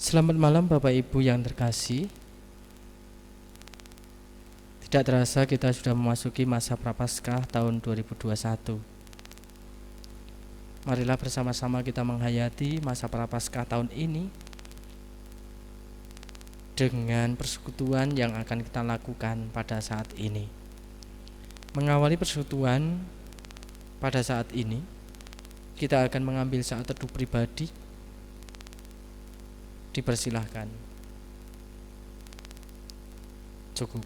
Selamat malam Bapak Ibu yang terkasih. Tidak terasa kita sudah memasuki masa Prapaskah tahun 2021. Marilah bersama-sama kita menghayati masa Prapaskah tahun ini dengan persekutuan yang akan kita lakukan pada saat ini. Mengawali persekutuan pada saat ini, kita akan mengambil saat teduh pribadi. Dipersilahkan. Cukup.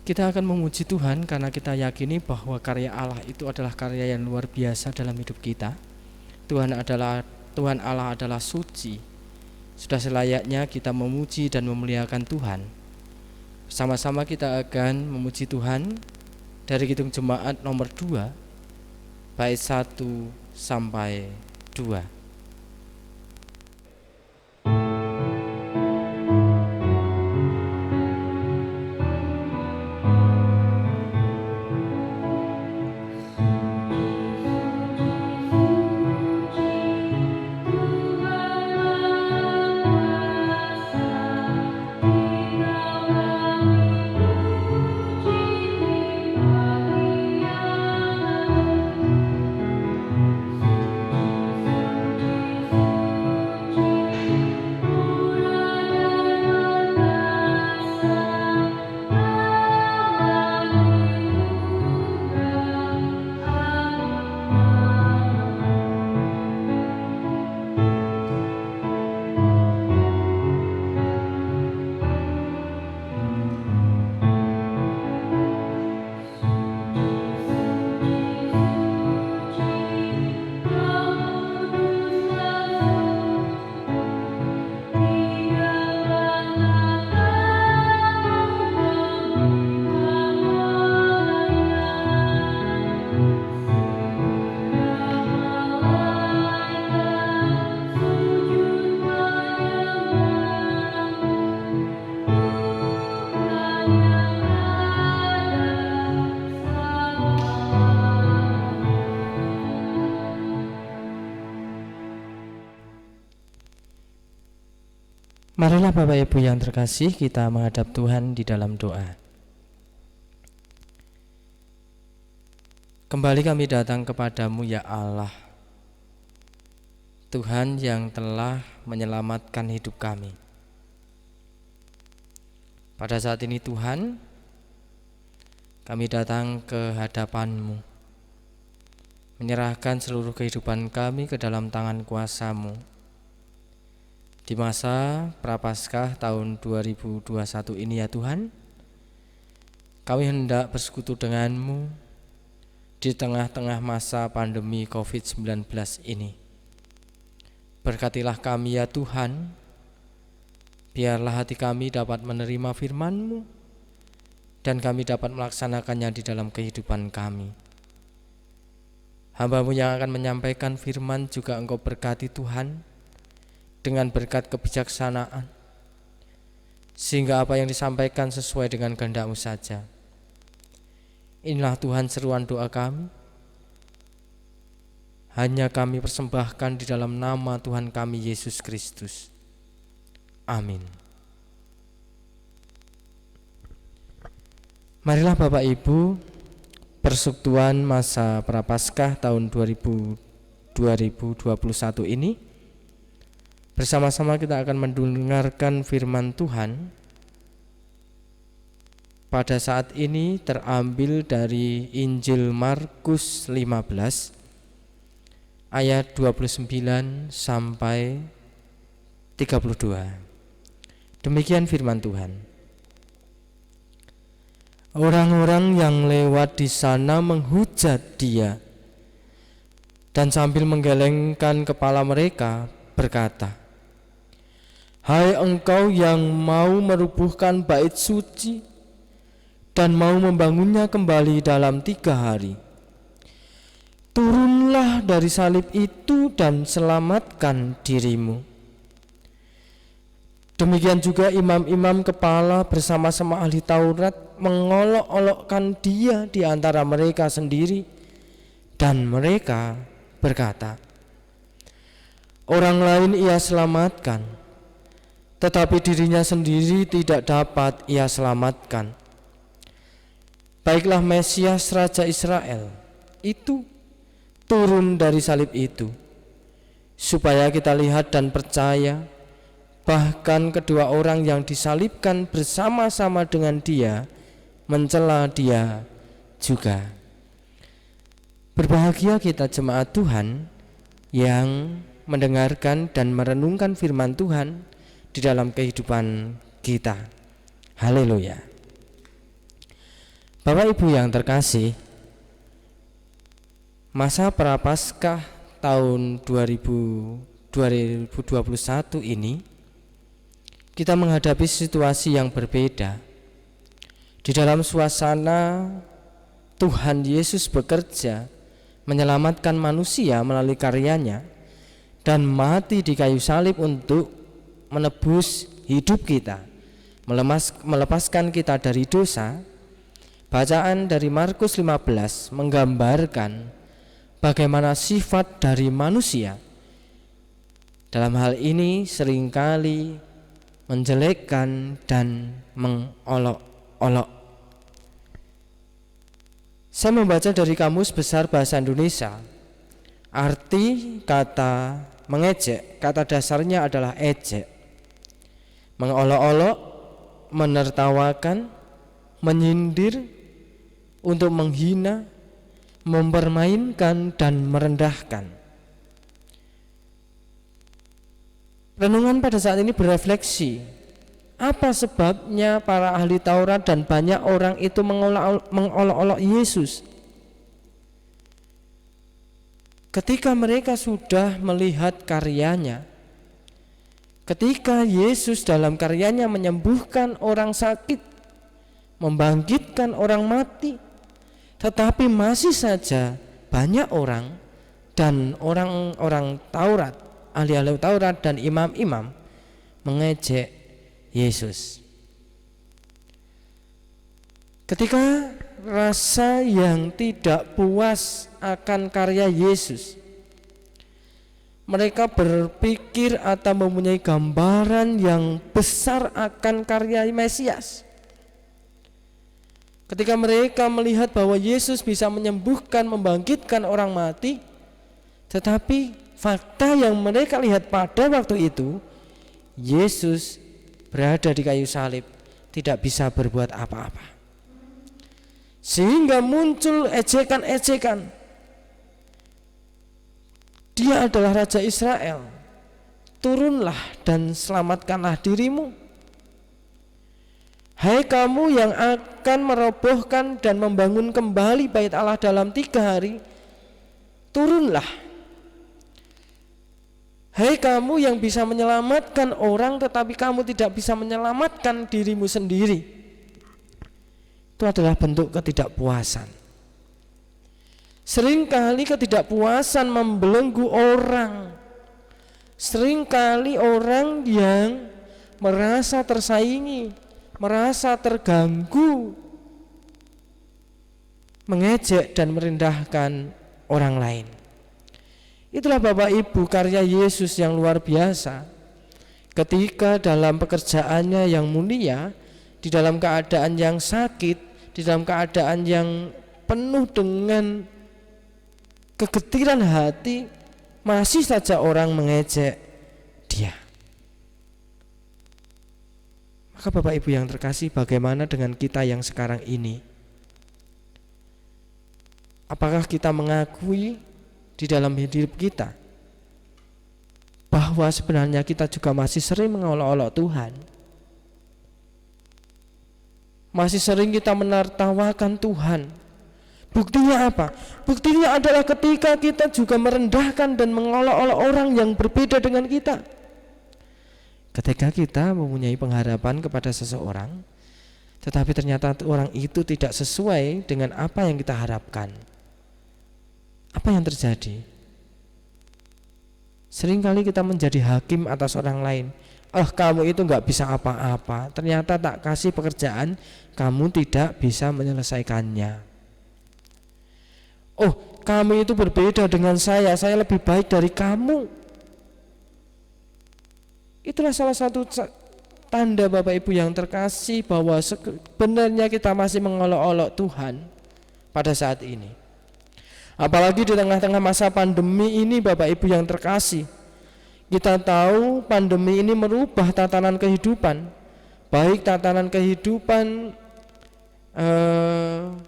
Kita akan memuji Tuhan karena kita yakini bahwa karya Allah itu adalah karya yang luar biasa dalam hidup kita. Tuhan Allah adalah suci. Sudah selayaknya kita memuji dan memuliakan Tuhan. Sama-sama kita akan memuji Tuhan dari Kidung Jemaat nomor 2 bait 1 sampai 2. Marilah Bapak Ibu yang terkasih, kita menghadap Tuhan di dalam doa. Kembali kami datang kepadamu ya Allah, Tuhan yang telah menyelamatkan hidup kami. Pada saat ini Tuhan, kami datang ke hadapan-Mu, menyerahkan seluruh kehidupan kami ke dalam tangan kuasa-Mu. Di masa Prapaskah tahun 2021 ini ya Tuhan, kami hendak bersekutu dengan-Mu di tengah-tengah masa pandemi COVID-19 ini. Berkatilah kami ya Tuhan, biarlah hati kami dapat menerima firman-Mu dan kami dapat melaksanakannya di dalam kehidupan kami. Hamba-Mu yang akan menyampaikan firman juga Engkau berkati Tuhan, dengan berkat kebijaksanaan, sehingga apa yang disampaikan sesuai dengan kehendak-Mu saja. Inilah Tuhan seruan doa kami, hanya kami persembahkan di dalam nama Tuhan kami Yesus Kristus. Amin. Marilah Bapak Ibu, persekutuan masa Prapaskah tahun 2021 ini, bersama-sama kita akan mendengarkan firman Tuhan. Pada saat ini terambil dari Injil Markus 15 ayat 29 sampai 32. Demikian firman Tuhan. Orang-orang yang lewat di sana menghujat Dia dan sambil menggelengkan kepala mereka berkata, "Hai engkau yang mau merubuhkan bait suci dan mau membangunnya kembali dalam 3 hari, turunlah dari salib itu dan selamatkan dirimu." Demikian juga imam-imam kepala bersama-sama ahli Taurat mengolok-olokkan Dia di antara mereka sendiri, dan mereka berkata, Orang lain ia selamatkan, tetapi dirinya sendiri tidak dapat ia selamatkan. Baiklah Mesias Raja Israel itu turun dari salib itu, supaya kita lihat dan percaya, bahkan kedua orang yang disalibkan bersama-sama dengan dia mencela dia juga. Berbahagia kita jemaat Tuhan yang mendengarkan dan merenungkan firman Tuhan di dalam kehidupan kita. Haleluya. Bapak Ibu yang terkasih, masa Prapaskah tahun 2021 ini kita menghadapi situasi yang berbeda. Di dalam suasana Tuhan Yesus bekerja menyelamatkan manusia melalui karyanya dan mati di kayu salib untuk menebus hidup kita, melepaskan kita dari dosa. Bacaan dari Markus 15 menggambarkan bagaimana sifat dari manusia dalam hal ini seringkali menjelekkan dan mengolok-olok. Saya membaca dari Kamus Besar Bahasa Indonesia. Arti kata mengejek, kata dasarnya adalah ejek. Mengolok-olok, menertawakan, menyindir, untuk menghina, mempermainkan dan merendahkan. Renungan pada saat ini berefleksi, apa sebabnya para ahli Taurat dan banyak orang itu mengolok-olok Yesus? Ketika mereka sudah melihat karyanya, ketika Yesus dalam karyanya menyembuhkan orang sakit, membangkitkan orang mati, tetapi masih saja banyak orang dan orang-orang Taurat, ahli-ahli Taurat dan imam-imam mengejek Yesus. Ketika rasa yang tidak puas akan karya Yesus, mereka berpikir atau mempunyai gambaran yang besar akan karya Mesias. Ketika mereka melihat bahwa Yesus bisa menyembuhkan, membangkitkan orang mati, tetapi fakta yang mereka lihat pada waktu itu, Yesus berada di kayu salib, tidak bisa berbuat apa-apa. Sehingga muncul ejekan-ejekan. Dia adalah Raja Israel, turunlah dan selamatkanlah dirimu. Hai kamu yang akan merobohkan dan membangun kembali bait Allah dalam 3 hari, turunlah. Hai kamu yang bisa menyelamatkan orang tetapi kamu tidak bisa menyelamatkan dirimu sendiri. Itu adalah bentuk ketidakpuasan. Seringkali ketidakpuasan membelenggu orang. Seringkali orang yang merasa tersaingi, merasa terganggu, mengejek dan merendahkan orang lain. Itulah Bapak Ibu karya Yesus yang luar biasa. Ketika dalam pekerjaannya yang mulia, di dalam keadaan yang sakit, di dalam keadaan yang penuh dengan kegetiran hati, masih saja orang mengejek dia. Maka Bapak Ibu yang terkasih, bagaimana dengan kita yang sekarang ini? Apakah kita mengakui di dalam hidup kita bahwa sebenarnya kita juga masih sering mengolok-olok Tuhan? Masih sering kita menertawakan Tuhan. Buktinya apa? Buktinya adalah ketika kita juga merendahkan dan mengolok-olok orang yang berbeda dengan kita. Ketika kita mempunyai pengharapan kepada seseorang, tetapi ternyata orang itu tidak sesuai dengan apa yang kita harapkan. Apa yang terjadi? Seringkali kita menjadi hakim atas orang lain. Kamu itu gak bisa apa-apa. Ternyata tak kasih pekerjaan, kamu tidak bisa menyelesaikannya. Kamu itu berbeda dengan saya lebih baik dari kamu. Itulah salah satu tanda Bapak Ibu yang terkasih bahwa sebenarnya kita masih mengolok-olok Tuhan pada saat ini. Apalagi di tengah-tengah masa pandemi ini Bapak Ibu yang terkasih, kita tahu pandemi ini merubah tatanan kehidupan, baik tatanan kehidupan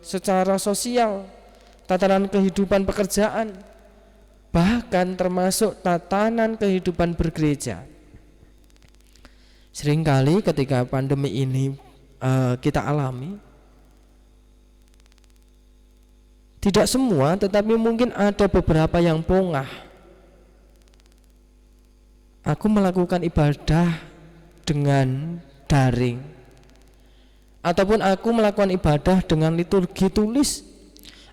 secara sosial, tatanan kehidupan pekerjaan, bahkan termasuk tatanan kehidupan bergereja. Seringkali ketika pandemi ini kita alami, tidak semua, tetapi mungkin ada beberapa yang pongah. Aku melakukan ibadah dengan daring, ataupun aku melakukan ibadah dengan liturgi tulis,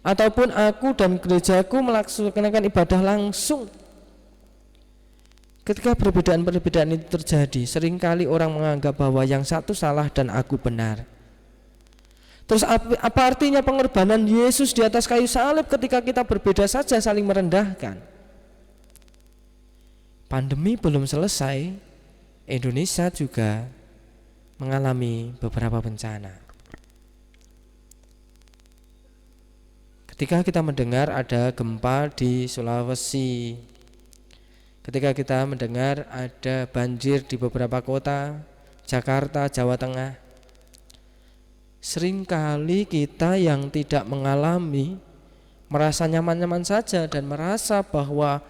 ataupun aku dan gerejaku melaksanakan ibadah langsung. Ketika perbedaan-perbedaan itu terjadi, seringkali orang menganggap bahwa yang satu salah dan aku benar. Terus apa artinya pengorbanan Yesus di atas kayu salib ketika kita berbeda saja saling merendahkan? Pandemi belum selesai, Indonesia juga mengalami beberapa bencana. Ketika kita mendengar ada gempa di Sulawesi, ketika kita mendengar ada banjir di beberapa kota, Jakarta, Jawa Tengah, seringkali kita yang tidak mengalami merasa nyaman-nyaman saja dan merasa bahwa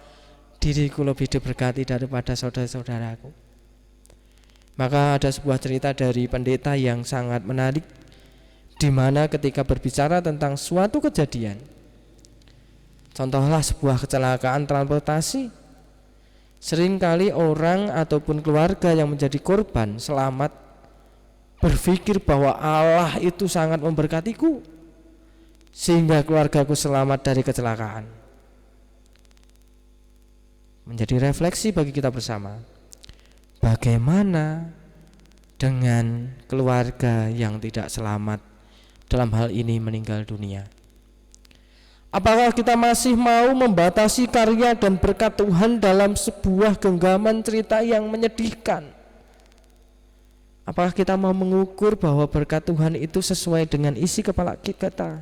diriku lebih diberkati daripada saudara-saudaraku. Maka ada sebuah cerita dari pendeta yang sangat menarik, di mana ketika berbicara tentang suatu kejadian, contohlah sebuah kecelakaan transportasi, seringkali orang ataupun keluarga yang menjadi korban selamat berpikir bahwa Allah itu sangat memberkatiku sehingga keluargaku selamat dari kecelakaan. Menjadi refleksi bagi kita bersama, bagaimana dengan keluarga yang tidak selamat, dalam hal ini meninggal dunia? Apakah kita masih mau membatasi karya dan berkat Tuhan dalam sebuah genggaman cerita yang menyedihkan? Apakah kita mau mengukur bahwa berkat Tuhan itu sesuai dengan isi kepala kita?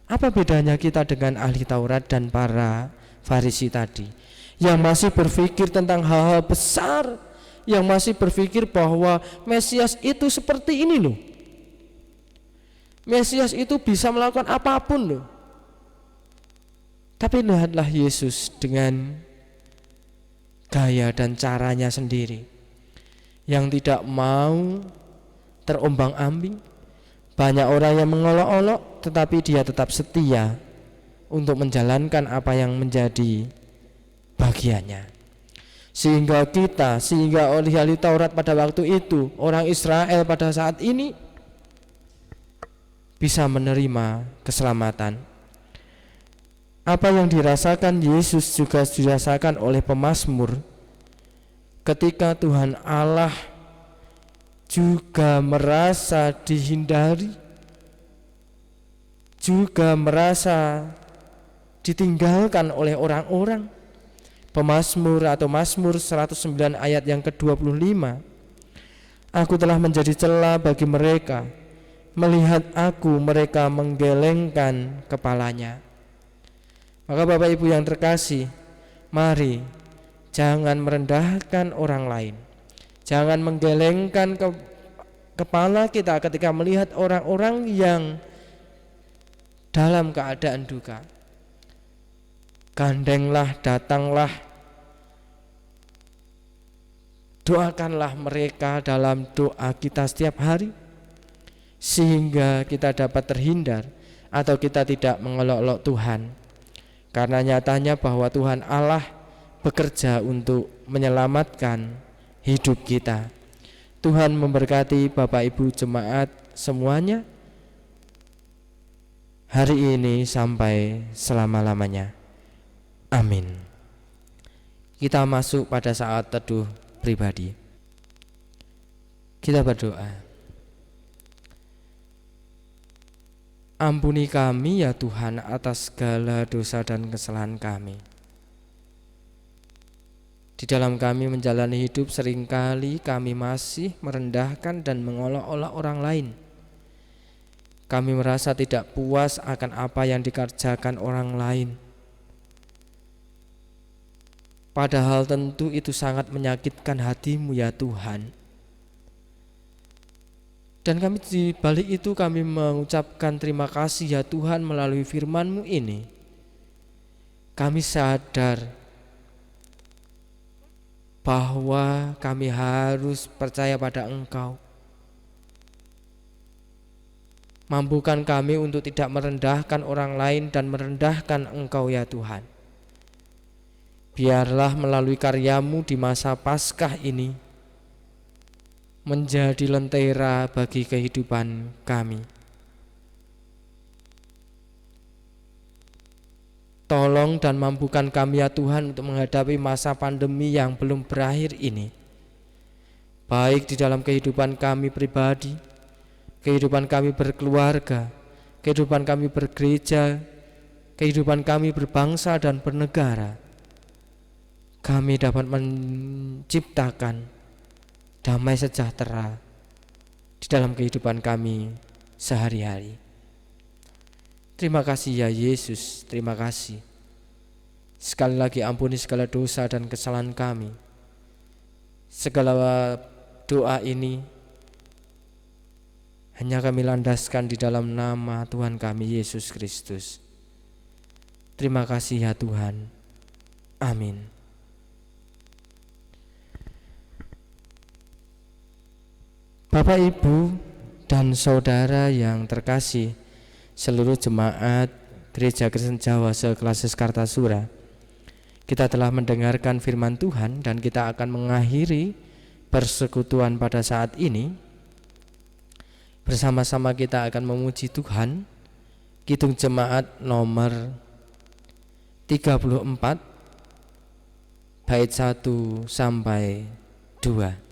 Apa bedanya kita dengan ahli Taurat dan para Farisi tadi, yang masih berpikir tentang hal-hal besar, yang masih berpikir bahwa Mesias itu seperti ini loh, Mesias itu bisa melakukan apapun loh. Tapi lihatlah Yesus dengan gaya dan caranya sendiri, yang tidak mau terombang-ambing. Banyak orang yang mengolok-olok, tetapi dia tetap setia untuk menjalankan apa yang menjadi bagiannya. Sehingga oleh ahli Taurat pada waktu itu, orang Israel pada saat ini bisa menerima keselamatan. Apa yang dirasakan Yesus juga dirasakan oleh pemazmur ketika Tuhan Allah juga merasa dihindari, juga merasa ditinggalkan oleh orang-orang. Pemazmur atau Mazmur 109 ayat yang ke-25, aku telah menjadi celah bagi mereka, melihat aku mereka menggelengkan kepalanya. Maka Bapak Ibu yang terkasih, mari jangan merendahkan orang lain, jangan menggelengkan kepala kita ketika melihat orang-orang yang dalam keadaan duka. Gandenglah, datanglah, doakanlah mereka dalam doa kita setiap hari, sehingga kita dapat terhindar atau kita tidak mengolok-olok Tuhan. Karena nyatanya bahwa Tuhan Allah bekerja untuk menyelamatkan hidup kita. Tuhan memberkati Bapak Ibu jemaat semuanya hari ini sampai selama-lamanya. Amin. Kita masuk pada saat teduh pribadi. Kita berdoa. Ampuni kami ya Tuhan atas segala dosa dan kesalahan kami. Di dalam kami menjalani hidup seringkali kami masih merendahkan dan mengolok-olok orang lain. Kami merasa tidak puas akan apa yang dikerjakan orang lain. Padahal tentu itu sangat menyakitkan hatimu ya Tuhan. Dan kami di balik itu kami mengucapkan terima kasih ya Tuhan melalui firman-Mu ini. Kami sadar bahwa kami harus percaya pada Engkau. Mampukan kami untuk tidak merendahkan orang lain dan merendahkan Engkau ya Tuhan. Biarlah melalui karya-Mu di masa Paskah ini menjadi lentera bagi kehidupan kami. Tolong dan mampukan kami ya Tuhan untuk menghadapi masa pandemi yang belum berakhir ini, baik di dalam kehidupan kami pribadi, kehidupan kami berkeluarga, kehidupan kami bergereja, kehidupan kami berbangsa dan bernegara. Kami dapat menciptakan damai sejahtera di dalam kehidupan kami sehari-hari. Terima kasih ya Yesus, terima kasih. Sekali lagi ampuni segala dosa dan kesalahan kami. Segala doa ini hanya kami landaskan di dalam nama Tuhan kami Yesus Kristus. Terima kasih ya Tuhan. Amin. Bapak, Ibu, dan saudara yang terkasih, seluruh jemaat Gereja Kristen Jawa se-Klasis Kartasura, kita telah mendengarkan firman Tuhan dan kita akan mengakhiri persekutuan pada saat ini. Bersama-sama kita akan memuji Tuhan. Kidung Jemaat nomor 34 bait 1 sampai 2.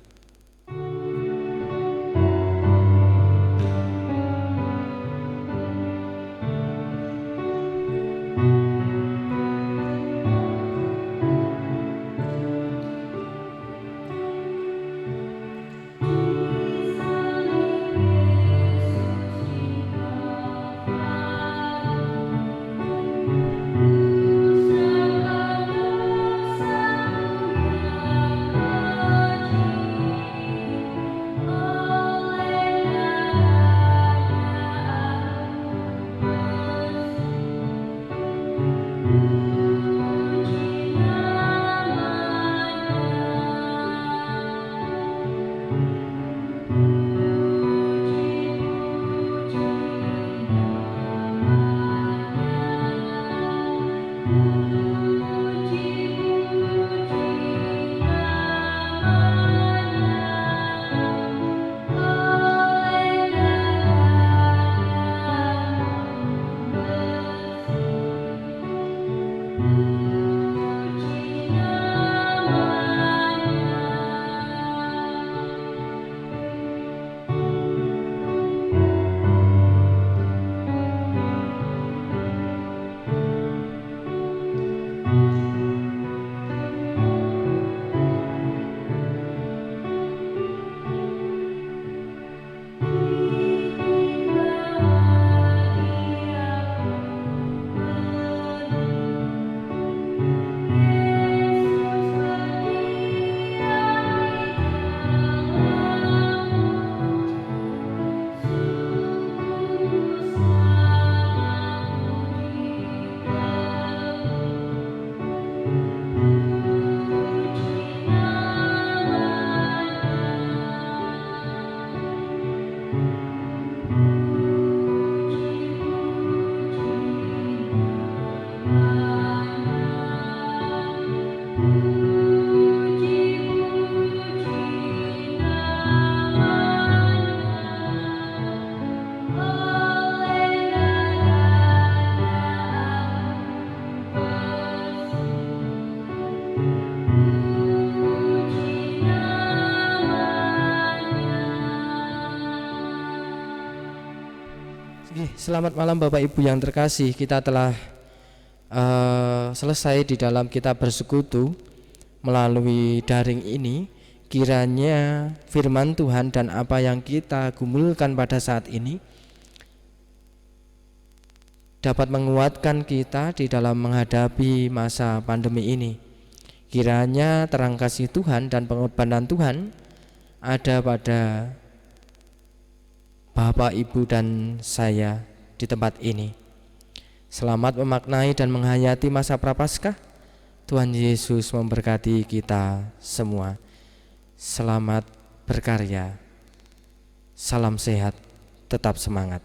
Selamat malam Bapak Ibu yang terkasih. Kita telah selesai di dalam kita bersekutu melalui daring ini, kiranya firman Tuhan dan apa yang kita gumulkan pada saat ini dapat menguatkan kita di dalam menghadapi masa pandemi ini. Kiranya terang kasih Tuhan dan pengorbanan Tuhan ada pada Bapak, Ibu, dan saya di tempat ini. Selamat memaknai dan menghayati masa Prapaskah. Tuhan Yesus memberkati kita semua. Selamat berkarya. Salam sehat, tetap semangat.